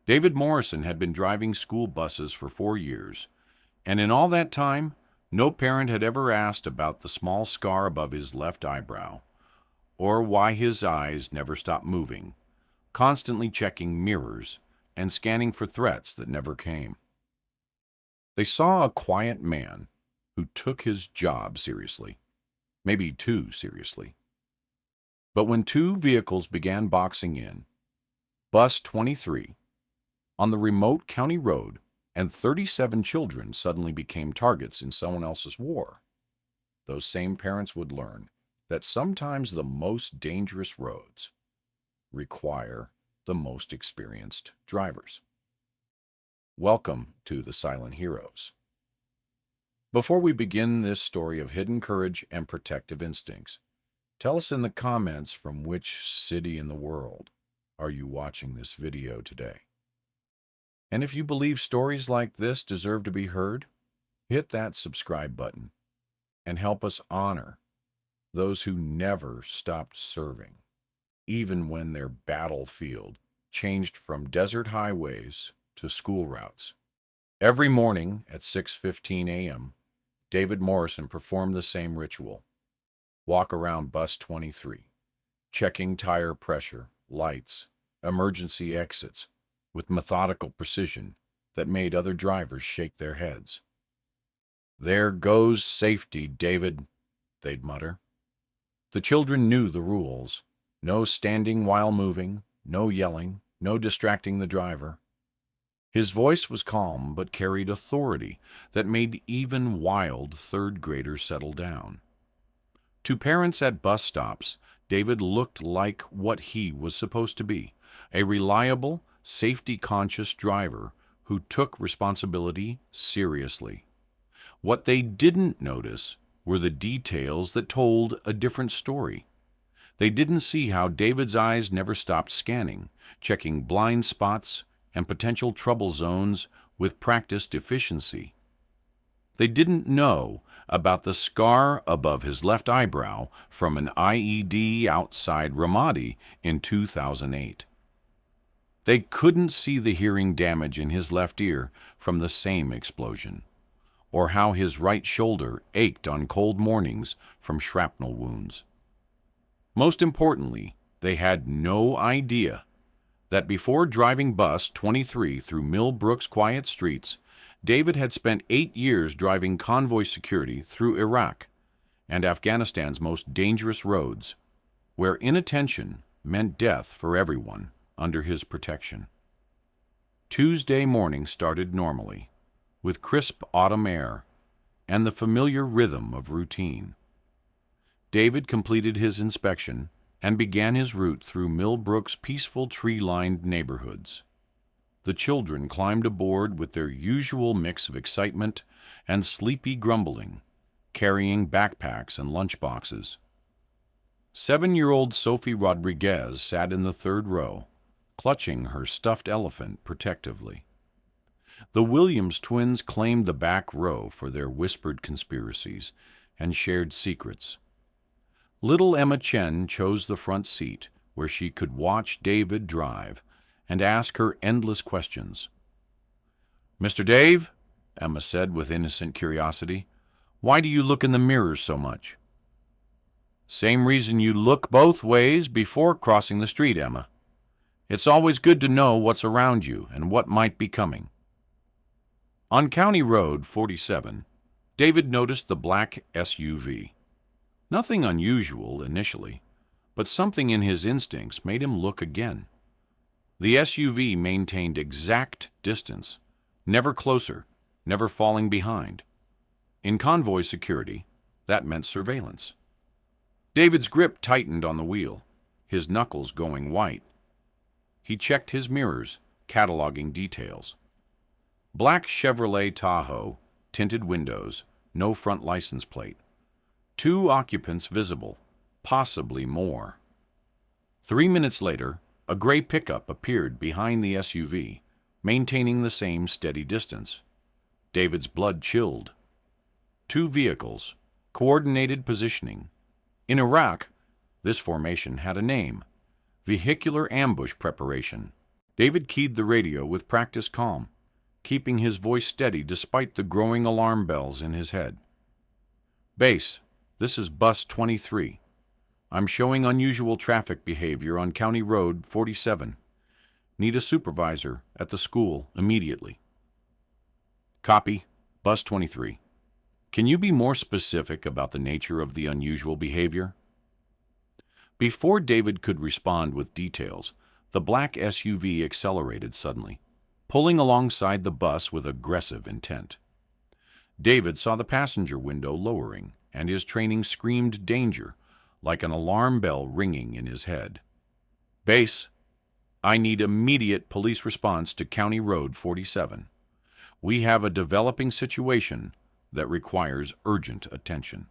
David Morrison had been driving school buses for 4 years, and in all that time, no parent had ever asked about the small scar above his left eyebrow, or why his eyes never stopped moving, constantly checking mirrors and scanning for threats that never came. They saw a quiet man who took his job seriously, maybe too seriously. But when two vehicles began boxing in, Bus 23, on the remote county road, and 37 children suddenly became targets in someone else's war, those same parents would learn that sometimes the most dangerous roads require the most experienced drivers. Welcome to the Silent Heroes. Before we begin this story of hidden courage and protective instincts, tell us in the comments from which city in the world are you watching this video today. And if you believe stories like this deserve to be heard, hit that subscribe button and help us honor those who never stopped serving, even when their battlefield changed from desert highways to school routes. Every morning at 6:15 a.m., David Morrison performed the same ritual. Walk around Bus 23, checking tire pressure, lights, emergency exits, with methodical precision that made other drivers shake their heads. "There goes safety, David," they'd mutter. The children knew the rules. No standing while moving, no yelling, no distracting the driver. His voice was calm but carried authority that made even wild third graders settle down. To parents at bus stops, David looked like what he was supposed to be, a reliable, safety-conscious driver who took responsibility seriously. What they didn't notice were the details that told a different story. They didn't see how David's eyes never stopped scanning, checking blind spots and potential trouble zones with practiced efficiency. They didn't know about the scar above his left eyebrow from an IED outside Ramadi in 2008. They couldn't see the hearing damage in his left ear from the same explosion, or how his right shoulder ached on cold mornings from shrapnel wounds. Most importantly, they had no idea that before driving Bus 23 through Millbrook's quiet streets, David had spent 8 years driving convoy security through Iraq and Afghanistan's most dangerous roads, where inattention meant death for everyone under his protection. Tuesday morning started normally, with crisp autumn air and the familiar rhythm of routine. David completed his inspection and began his route through Millbrook's peaceful tree-lined neighborhoods. The children climbed aboard with their usual mix of excitement and sleepy grumbling, carrying backpacks and lunchboxes. 7-year-old Sophie Rodriguez sat in the third row, clutching her stuffed elephant protectively. The Williams twins claimed the back row for their whispered conspiracies and shared secrets. Little Emma Chen chose the front seat where she could watch David drive and ask her endless questions. "Mr. Dave," Emma said with innocent curiosity, "why do you look in the mirrors so much?" "Same reason you look both ways before crossing the street, Emma. It's always good to know what's around you and what might be coming." On County Road 47, David noticed the black SUV. Nothing unusual initially, but something in his instincts made him look again. The SUV maintained exact distance, never closer, never falling behind. In convoy security, that meant surveillance. David's grip tightened on the wheel, his knuckles going white. He checked his mirrors, cataloging details. Black Chevrolet Tahoe, tinted windows, no front license plate. 2 occupants visible, possibly more. 3 minutes later, a gray pickup appeared behind the SUV, maintaining the same steady distance. David's blood chilled. 2 vehicles, coordinated positioning. In Iraq, this formation had a name: vehicular ambush preparation. David keyed the radio with practiced calm, keeping his voice steady despite the growing alarm bells in his head. Base, this is Bus 23. I'm showing unusual traffic behavior on County Road 47. Need a supervisor at the school immediately. Copy, Bus 23. Can you be more specific about the nature of the unusual behavior? Before David could respond with details, the black SUV accelerated suddenly, pulling alongside the bus with aggressive intent. David saw the passenger window lowering, and his training screamed danger, like an alarm bell ringing in his head. Base, I need immediate police response to County Road 47. We have a developing situation that requires urgent attention.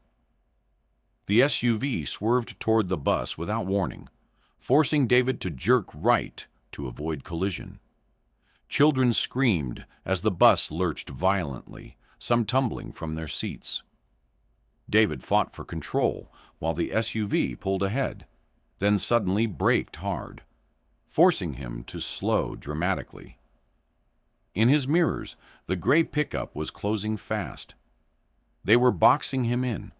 The SUV swerved toward the bus without warning, forcing David to jerk right to avoid collision. Children screamed as the bus lurched violently, some tumbling from their seats. David fought for control while the SUV pulled ahead, then suddenly braked hard, forcing him to slow dramatically. In his mirrors, the gray pickup was closing fast. They were boxing him in.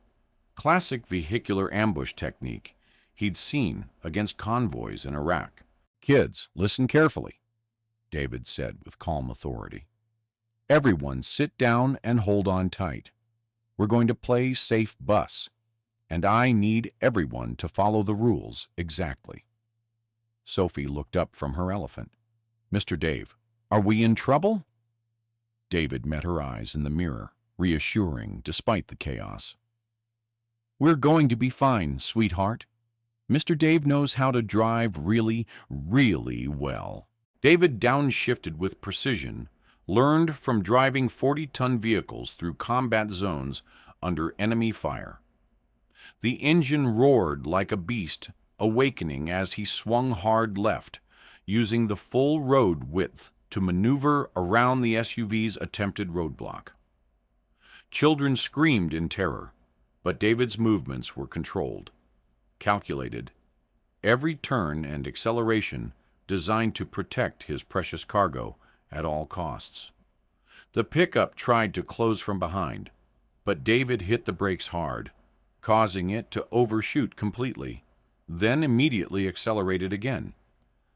Classic vehicular ambush technique he'd seen against convoys in Iraq. Kids, listen carefully, David said with calm authority. Everyone sit down and hold on tight. We're going to play safe bus, and I need everyone to follow the rules exactly. Sophie looked up from her elephant. Mr. Dave, are we in trouble? David met her eyes in the mirror, reassuring despite the chaos. We're going to be fine, sweetheart. Mr. Dave knows how to drive really, really well. David downshifted with precision, learned from driving 40-ton vehicles through combat zones under enemy fire. The engine roared like a beast, awakening as he swung hard left, using the full road width to maneuver around the SUV's attempted roadblock. Children screamed in terror, but David's movements were controlled, calculated, every turn and acceleration designed to protect his precious cargo at all costs. The pickup tried to close from behind, but David hit the brakes hard, causing it to overshoot completely, then immediately accelerated again,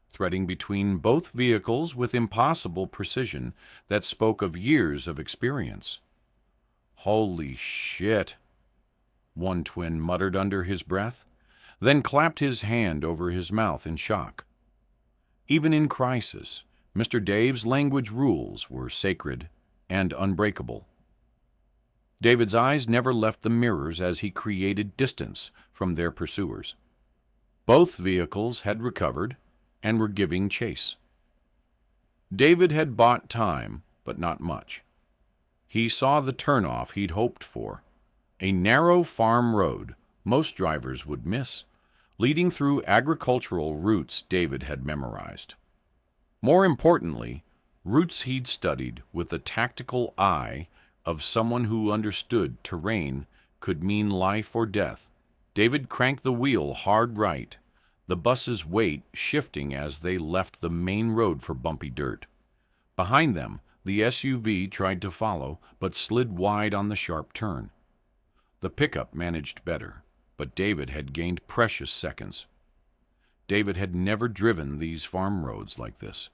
threading between both vehicles with impossible precision that spoke of years of experience. Holy shit, one twin muttered under his breath, then clapped his hand over his mouth in shock. Even in crisis, Mr. Dave's language rules were sacred and unbreakable. David's eyes never left the mirrors as he created distance from their pursuers. Both vehicles had recovered and were giving chase. David had bought time, but not much. He saw the turnoff he'd hoped for, a narrow farm road most drivers would miss, leading through agricultural routes David had memorized. More importantly, routes he'd studied with the tactical eye of someone who understood terrain could mean life or death. David cranked the wheel hard right, the bus's weight shifting as they left the main road for bumpy dirt. Behind them, the SUV tried to follow, but slid wide on the sharp turn. The pickup managed better, but David had gained precious seconds. David had never driven these farm roads like this.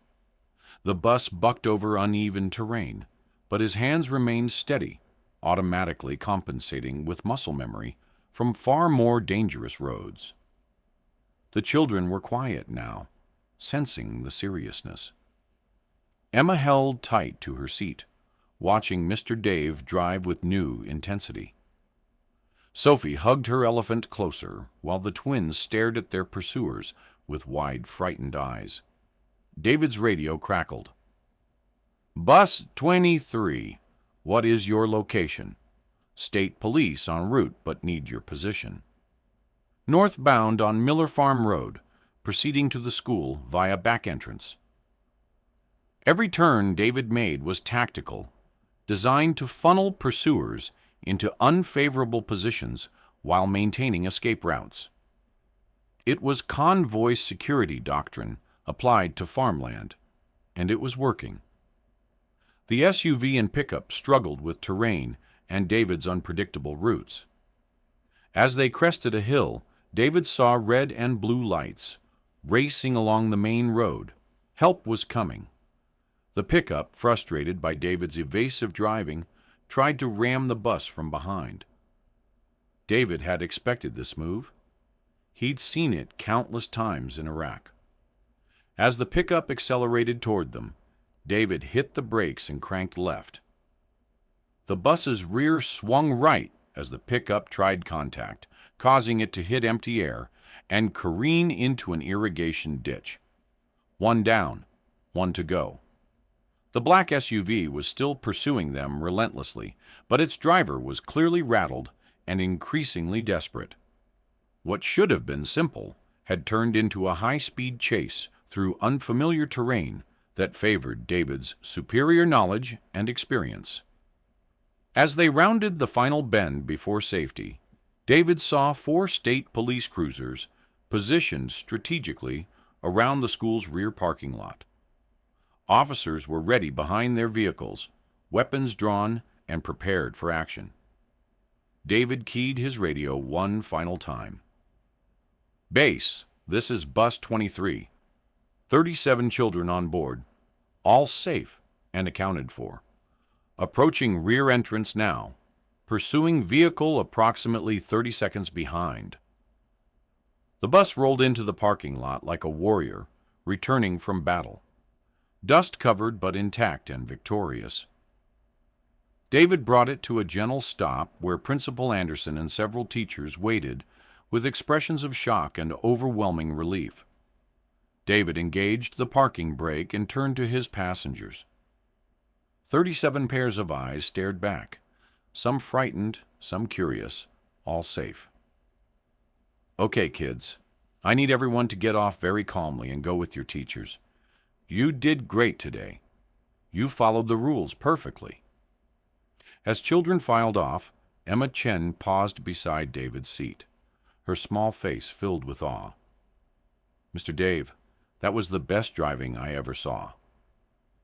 The bus bucked over uneven terrain, but his hands remained steady, automatically compensating with muscle memory from far more dangerous roads. The children were quiet now, sensing the seriousness. Emma held tight to her seat, watching Mr. Dave drive with new intensity. Sophie hugged her elephant closer while the twins stared at their pursuers with wide, frightened eyes. David's radio crackled. Bus 23, what is your location? State police en route but need your position. Northbound on Miller Farm Road, proceeding to the school via back entrance. Every turn David made was tactical, designed to funnel pursuers into unfavorable positions while maintaining escape routes. It was convoy security doctrine applied to farmland, and it was working. The SUV and pickup struggled with terrain and David's unpredictable routes. As they crested a hill, David saw red and blue lights racing along the main road. Help was coming. The pickup, frustrated by David's evasive driving, tried to ram the bus from behind. David had expected this move. He'd seen it countless times in Iraq. As the pickup accelerated toward them, David hit the brakes and cranked left. The bus's rear swung right as the pickup tried contact, causing it to hit empty air and careen into an irrigation ditch. One down, one to go. The black SUV was still pursuing them relentlessly, but its driver was clearly rattled and increasingly desperate. What should have been simple had turned into a high-speed chase through unfamiliar terrain that favored David's superior knowledge and experience. As they rounded the final bend before safety, David saw 4 state police cruisers positioned strategically around the school's rear parking lot. Officers were ready behind their vehicles, weapons drawn and prepared for action. David keyed his radio one final time. "Base, this is Bus 23. 37 children on board, all safe and accounted for. Approaching rear entrance now, pursuing vehicle approximately 30 seconds behind." The bus rolled into the parking lot like a warrior returning from battle, dust-covered but intact and victorious. David brought it to a gentle stop where Principal Anderson and several teachers waited with expressions of shock and overwhelming relief. David engaged the parking brake and turned to his passengers. 37 pairs of eyes stared back, some frightened, some curious, all safe. "Okay, kids, I need everyone to get off very calmly and go with your teachers. You did great today. You followed the rules perfectly." As children filed off, Emma Chen paused beside David's seat, her small face filled with awe. "Mr. Dave, that was the best driving I ever saw."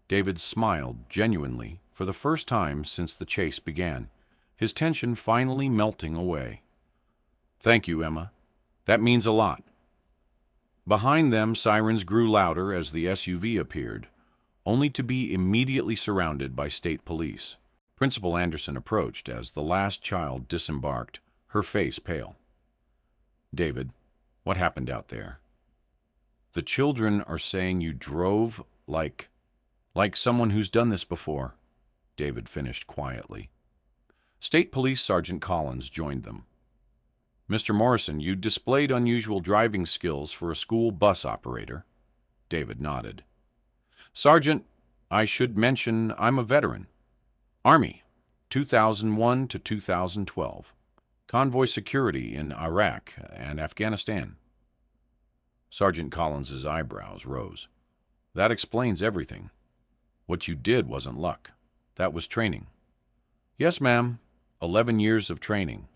David smiled genuinely for the first time since the chase began, his tension finally melting away. "Thank you, Emma. That means a lot." Behind them, sirens grew louder as the SUV appeared, only to be immediately surrounded by state police. Principal Anderson approached as the last child disembarked, her face pale. "David, what happened out there?" "The children are saying you drove like someone who's done this before," David finished quietly. State Police Sergeant Collins joined them. "Mr. Morrison, you displayed unusual driving skills for a school bus operator." David nodded. "Sergeant, I should mention I'm a veteran. Army, 2001 to 2012. Convoy security in Iraq and Afghanistan." Sergeant Collins's eyebrows rose. "That explains everything. What you did wasn't luck. That was training." "Yes, ma'am. 11 years of training."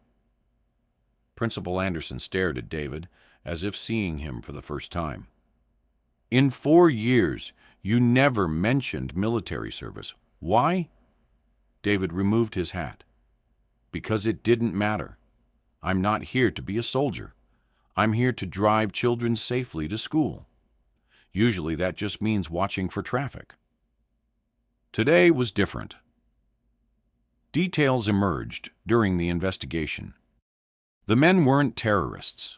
Principal Anderson stared at David as if seeing him for the first time. "In 4 years, you never mentioned military service. Why?" David removed his hat. "Because it didn't matter. I'm not here to be a soldier. I'm here to drive children safely to school. Usually that just means watching for traffic." Today was different. Details emerged during the investigation. The men weren't terrorists.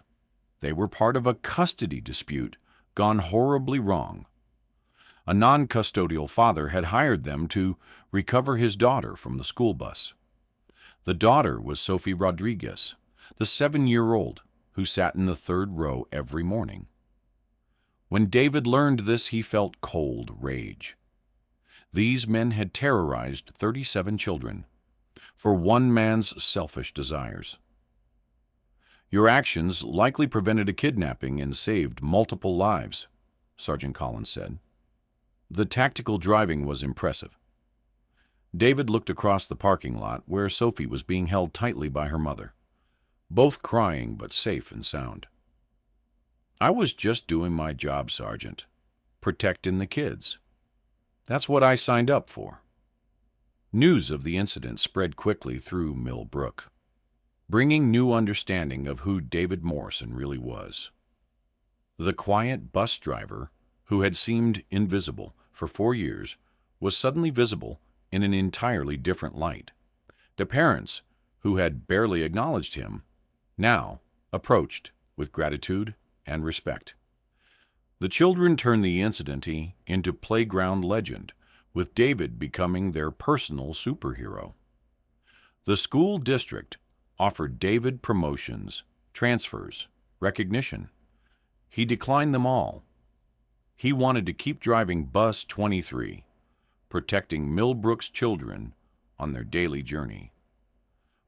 They were part of a custody dispute gone horribly wrong. A non-custodial father had hired them to recover his daughter from the school bus. The daughter was Sophie Rodriguez, the 7-year-old who sat in the 3rd row every morning. When David learned this, he felt cold rage. These men had terrorized 37 children for one man's selfish desires. "Your actions likely prevented a kidnapping and saved multiple lives," Sergeant Collins said. The tactical driving was impressive. David looked across the parking lot where Sophie was being held tightly by her mother, both crying but safe and sound. "I was just doing my job, Sergeant, protecting the kids." That's what I signed up for." News of the incident spread quickly through Millbrook, bringing new understanding of who David Morrison really was. The quiet bus driver, who had seemed invisible for 4 years, was suddenly visible in an entirely different light. The parents, who had barely acknowledged him, now approached with gratitude and respect. The children turned the incident into playground legend, with David becoming their personal superhero. The school district offered David promotions, transfers, recognition. He declined them all. He wanted to keep driving Bus 23, protecting Millbrook's children on their daily journey.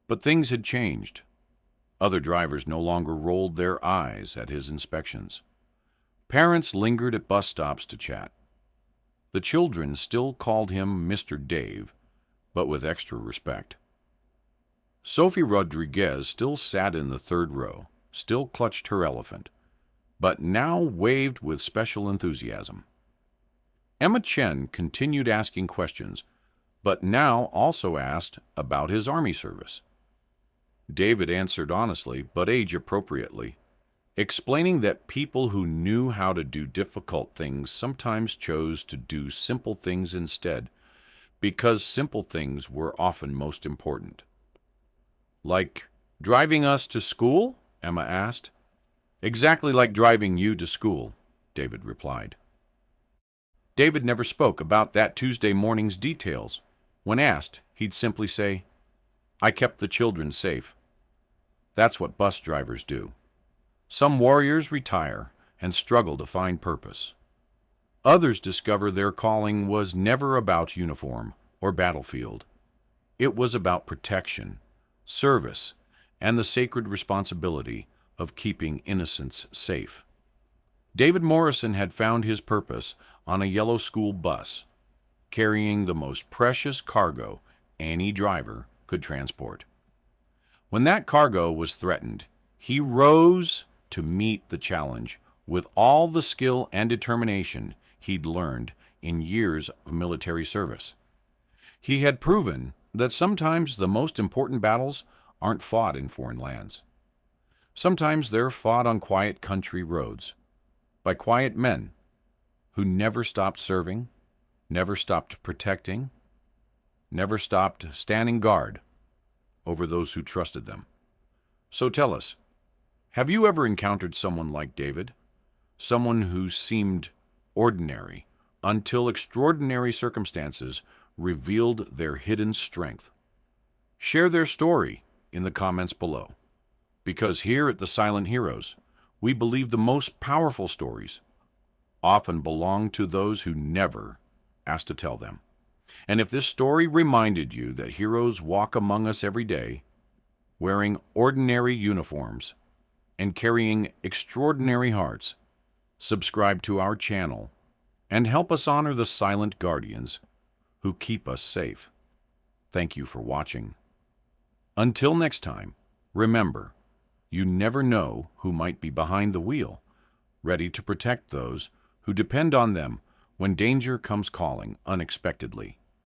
But things had changed. Other drivers no longer rolled their eyes at his inspections. Parents lingered at bus stops to chat. The children still called him Mr. Dave, but with extra respect. Sophie Rodriguez still sat in the third row, still clutched her elephant, but now waved with special enthusiasm. Emma Chen continued asking questions, but now also asked about his Army service. David answered honestly, but age-appropriately, explaining that people who knew how to do difficult things sometimes chose to do simple things instead, because simple things were often most important. "Like driving us to school?" Emma asked. "Exactly like driving you to school," David replied. David never spoke about that Tuesday morning's details. When asked, he'd simply say, "I kept the children safe." That's what bus drivers do. Some warriors retire and struggle to find purpose. Others discover their calling was never about uniform or battlefield. It was about protection, service, and the sacred responsibility of keeping innocents safe. David Morrison had found his purpose on a yellow school bus, carrying the most precious cargo any driver could transport. When that cargo was threatened, he rose to meet the challenge with all the skill and determination he'd learned in years of military service. He had proven that sometimes the most important battles aren't fought in foreign lands. Sometimes they're fought on quiet country roads, by quiet men who never stopped serving, never stopped protecting, never stopped standing guard over those who trusted them. So tell us, have you ever encountered someone like David? Someone who seemed ordinary until extraordinary circumstances revealed their hidden strength? Share their story in the comments below, because here at the Silent Heroes, we believe the most powerful stories often belong to those who never asked to tell them. And if this story reminded you that heroes walk among us every day, wearing ordinary uniforms and carrying extraordinary hearts, subscribe to our channel and help us honor the silent guardians who keep us safe. Thank you for watching. Until next time, remember, you never know who might be behind the wheel, ready to protect those who depend on them when danger comes calling unexpectedly.